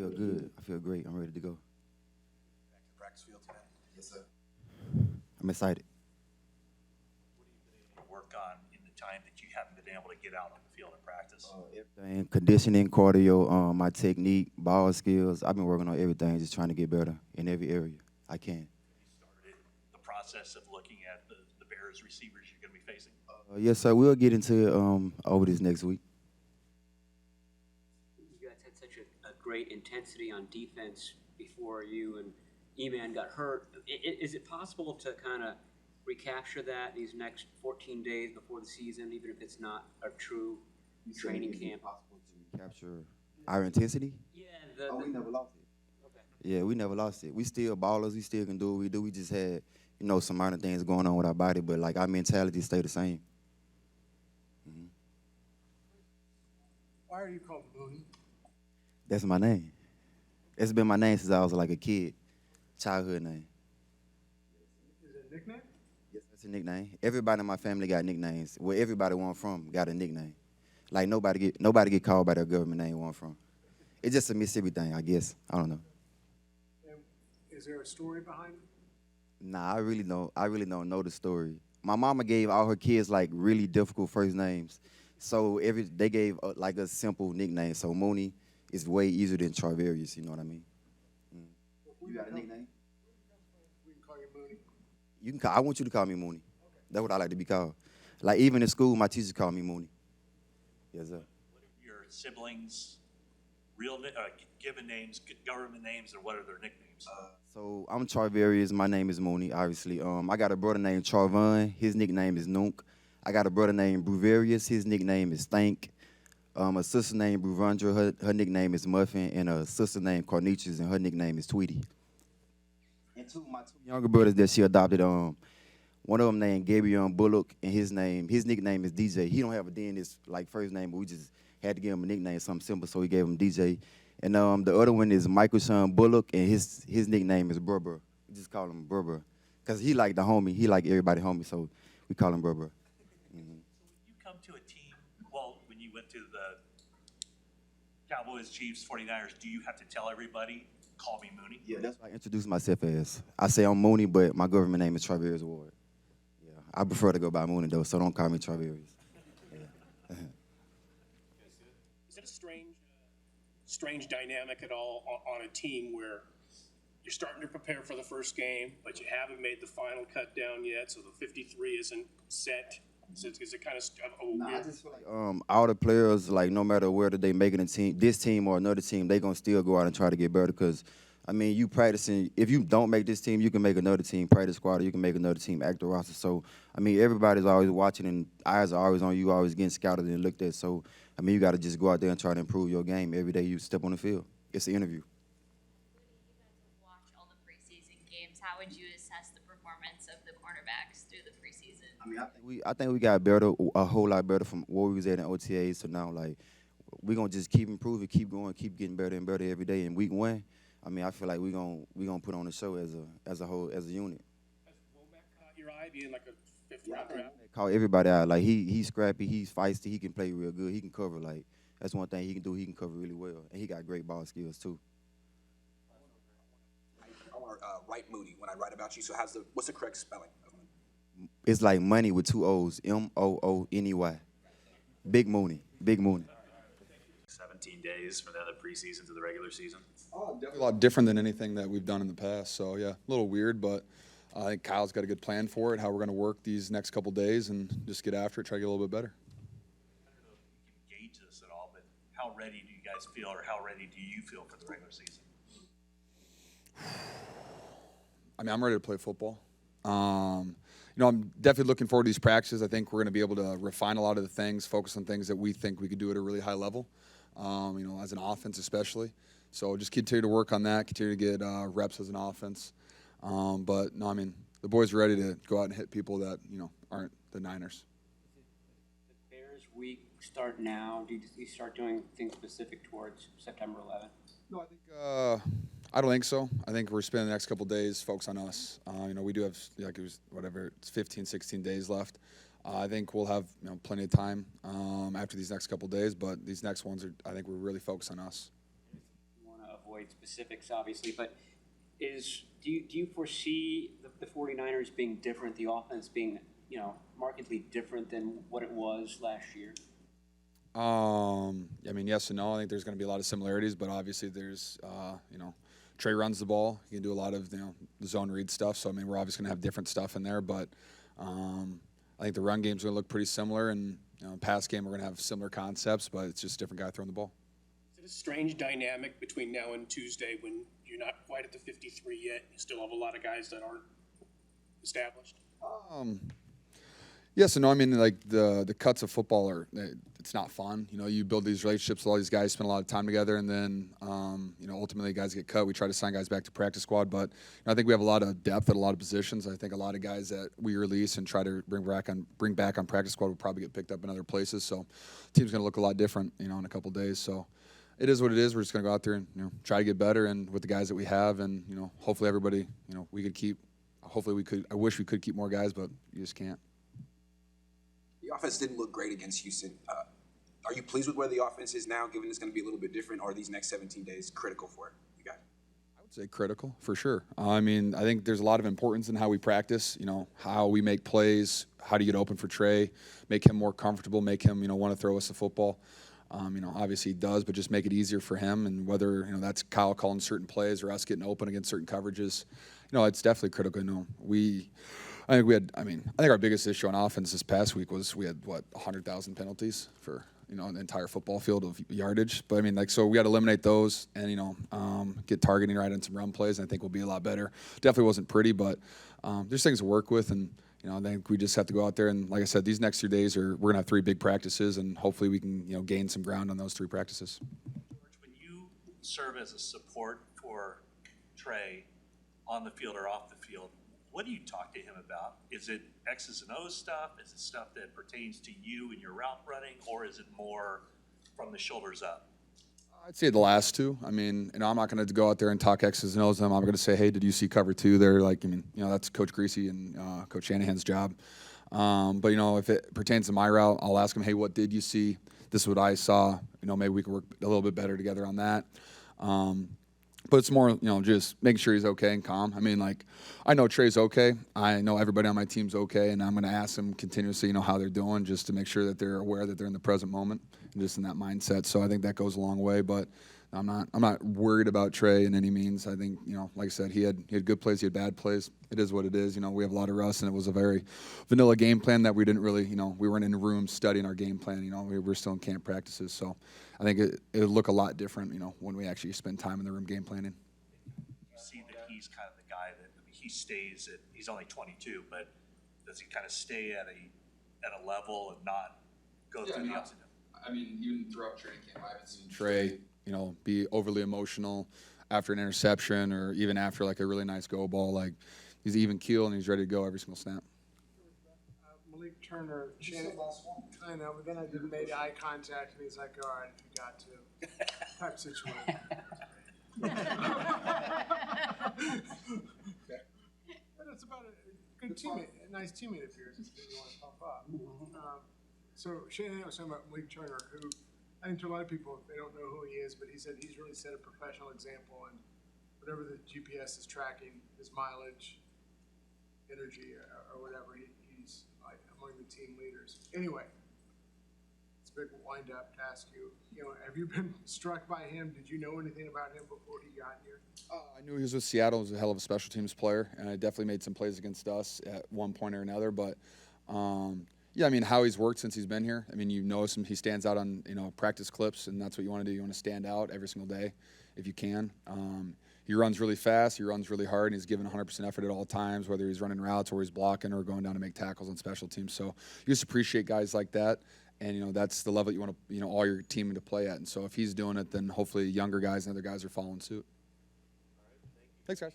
feel good. I feel great. I'm ready to go. Back to the practice field today. Yes, sir. I'm excited. What have you been able to work on in the time that you haven't been able to get out on the field and practice? Everything, conditioning, cardio, my technique, ball skills. I've been working on everything, just trying to get better in every area I can. You started the process of looking at the Bears receivers you're going to be facing? Yes, sir. We'll get into it over this next week. You guys had such a great intensity on defense before you and E-Man got hurt. Is it possible to kind of recapture that these next 14 days before the season, even if it's not a true training camp? Possible to capture our intensity? Yeah. We never lost it. Okay. Yeah, we never lost it. We still ballers. We still can do what we do. We just had, some minor things going on with our body, but like our mentality stayed the same. Mm-hmm. Why are you called Mooney? That's my name. It's been my name since I was like a kid, childhood name. Is it a nickname? Yes, that's a nickname. Everybody in my family got nicknames. Where everybody where I'm from got a nickname. Like nobody get called by their government name where I'm from. It's just a Mississippi thing, I guess. I don't know. And is there a story behind it? Nah, I really don't know the story. My mama gave all her kids like really difficult first names, so they gave like a simple nickname. So Mooney is way easier than Charvarius. You know what I mean? You got a nickname? We can call you Mooney. You can. I want you to call me Mooney. That's what I like to be called. Like even in school, my teachers call me Mooney. Yes, sir. What are your siblings' given names, government names, or what are their nicknames? So I'm Charvarius. My name is Mooney, obviously. I got a brother named Charvon. His nickname is Nunk. I got a brother named Bruvarius. His nickname is Stank. A sister named Bruvandra. Her nickname is Muffin. And a sister named Cornetius, and her nickname is Tweety. And my two younger brothers that she adopted, one of them named Gabriel Bullock, and his nickname is DJ. He don't have a D in his first name, but we just had to give him a nickname, something simple, so we gave him DJ. And the other one is Michael Sean Bullock, and his nickname is Brubber. We just call him Brubber, because he like the homie. He like everybody homie, so we call him Brubber. Mm-hmm. So when you come to a team, when you went to the Cowboys, Chiefs, 49ers, do you have to tell everybody, call me Mooney? Yeah, that's what I introduce myself as. I say I'm Mooney, but my government name is Charvarius Ward. Yeah, I prefer to go by Mooney, though, so don't call me Charvarius. Yeah. Is it a strange dynamic at all on a team where you're starting to prepare for the first game, but you haven't made the final cut down yet, so the 53 isn't set? Is it kind of weird? I just feel like all the players, like no matter whether they making a team, this team or another team, they gonna still go out and try to get better. Because I mean, you practicing. If you don't make this team, you can make another team practice squad, or you can make another team active roster. So I mean, everybody's always watching, and eyes are always on you, always getting scouted and looked at. So I mean, you got to just go out there and try to improve your game every day you step on the field. It's an interview. You guys have watched all the preseason games. How would you assess the performance of the cornerbacks through the preseason? I mean, I think we got better, a whole lot better from where we was at in OTAs to now. Like, we're gonna just keep improving, keep going, keep getting better and better every day. In week one, I mean, I feel like we gonna put on a show as a whole, as a unit. Has Womack caught your eye being like a fifth-round draft? Call everybody out. Like he's scrappy, he's feisty, he can play real good, he can cover. Like that's one thing he can do. He can cover really well, and he got great ball skills too. I want to write Mooney when I write about you. So what's the correct spelling of Mooney? It's like money with two O's, Mooney. Big Mooney, Big Mooney. 17 days from the end of the preseason to the regular season. Oh, definitely a lot different than anything that we've done in the past. So, yeah, a little weird, but I think Kyle's got a good plan for it, how we're going to work these next couple days and just get after it, try to get a little bit better. I don't know if you can gauge this at all, but how ready do you guys feel, or how ready do you feel for the regular season? I mean, I'm ready to play football. I'm definitely looking forward to these practices. I think we're going to be able to refine a lot of the things, focus on things that we think we could do at a really high level, as an offense especially. So just continue to work on that, continue to get reps as an offense. But, no, I mean, the boys are ready to go out and hit people that, aren't the Niners. The Bears week start now. Do you start doing things specific towards September 11th? No, I don't think so. I think we're spending the next couple of days focus on us. We do have it's 15, 16 days left. I think we'll have plenty of time after these next couple of days, but these next ones I think we're really focused on us. You want to avoid specifics, obviously, but do you foresee the 49ers being different, the offense being, markedly different than what it was last year? I mean, yes and no. I think there's going to be a lot of similarities, but obviously there's, Trey runs the ball. He can do a lot of, the zone read stuff. So, I mean, we're obviously going to have different stuff in there, but I think the run game's going to look pretty similar, and, pass game we're going to have similar concepts, but it's just a different guy throwing the ball. Is it a strange dynamic between now and Tuesday when you're not quite at the 53 yet? You still have a lot of guys that aren't established? Yes and no. I mean, like the cuts of football it's not fun. You build these relationships with all these guys, spend a lot of time together, and then, ultimately guys get cut. We try to sign guys back to practice squad, but I think we have a lot of depth at a lot of positions. I think a lot of guys that we release and try to bring back on practice squad will probably get picked up in other places. So, the team's going to look a lot different, in a couple of days. So, it is what it is. We're just going to go out there and try to get better, and with the guys that we have, and hopefully everybody, we could keep. Hopefully we could. I wish we could keep more guys, but you just can't. The offense didn't look great against Houston. Are you pleased with where the offense is now, given it's going to be a little bit different, or are these next 17 days critical for you guys? I would say critical, for sure. I mean, I think there's a lot of importance in how we practice, how we make plays, how to get open for Trey, make him more comfortable, make him, want to throw us the football. Obviously he does, but just make it easier for him, and whether, that's Kyle calling certain plays or us getting open against certain coverages, it's definitely critical. I think our biggest issue on offense this past week was we had 100,000 penalties for an entire football field of yardage. But I mean, so we got to eliminate those and get targeting right on some run plays. And I think we'll be a lot better. Definitely wasn't pretty, but there's things to work with, and I think we just have to go out there and, like I said, these next 3 days we're gonna have 3 big practices, and hopefully we can gain some ground on those 3 practices. George, when you serve as a support for Trey on the field or off the field, what do you talk to him about? Is it X's and O's stuff? Is it stuff that pertains to you and your route running, or is it more from the shoulders up? I'd say the last two. I mean, I'm not going to go out there and talk X's and O's to them. I'm going to say, hey, did you see cover 2? They're like, that's Coach Greasy and Coach Shanahan's job. But, if it pertains to my route, I'll ask him, hey, what did you see? This is what I saw. Maybe we can work a little bit better together on that. But it's more, just making sure he's okay and calm. I mean, I know Trey's okay. I know everybody on my team's okay, and I'm going to ask them continuously, how they're doing, just to make sure that they're aware that they're in the present moment and just in that mindset. So I think that goes a long way. But I'm not worried about Trey in any means. I think, like I said, he had good plays, he had bad plays. It is what it is. We have a lot of rust, and it was a very vanilla game plan that we didn't really, we weren't in a room studying our game plan. We were still in camp practices. So I think it would look a lot different, when we actually spend time in the room game planning. You see that he's kind of the guy that he stays at. He's only 22, but does he kind of stay at a level and not go through the ups and downs? I mean, even throughout training camp, I haven't seen Trey, be overly emotional after an interception or even after a really nice go ball. He's even keel and he's ready to go every single snap. Malik Turner, I know, but then I just made eye contact and he's like, all right, if you got to. Type situation. But it's about a good teammate, a nice teammate of yours that you want to pump up. So Shanahan was talking about Malik Turner, who I think to a lot of people, they don't know who he is, but he said he's really set a professional example, and whatever the GPS is tracking, his mileage, energy, or whatever, he's among the team leaders. Anyway, it's a big wind-up to ask you, have you been struck by him? Did you know anything about him before he got here? I knew he was with Seattle. He was a hell of a special teams player, and I definitely made some plays against us at one point or another, but yeah, I mean, how he's worked since he's been here. I mean, you notice him, he stands out on, practice clips, and that's what you want to do. You want to stand out every single day if you can. He runs really fast, he runs really hard, and he's giving 100% effort at all times, whether he's running routes or he's blocking or going down to make tackles on special teams. So you just appreciate guys like that, and, that's the level you want to, all your team to play at. And so if he's doing it, then hopefully younger guys and other guys are following suit. Thanks, guys.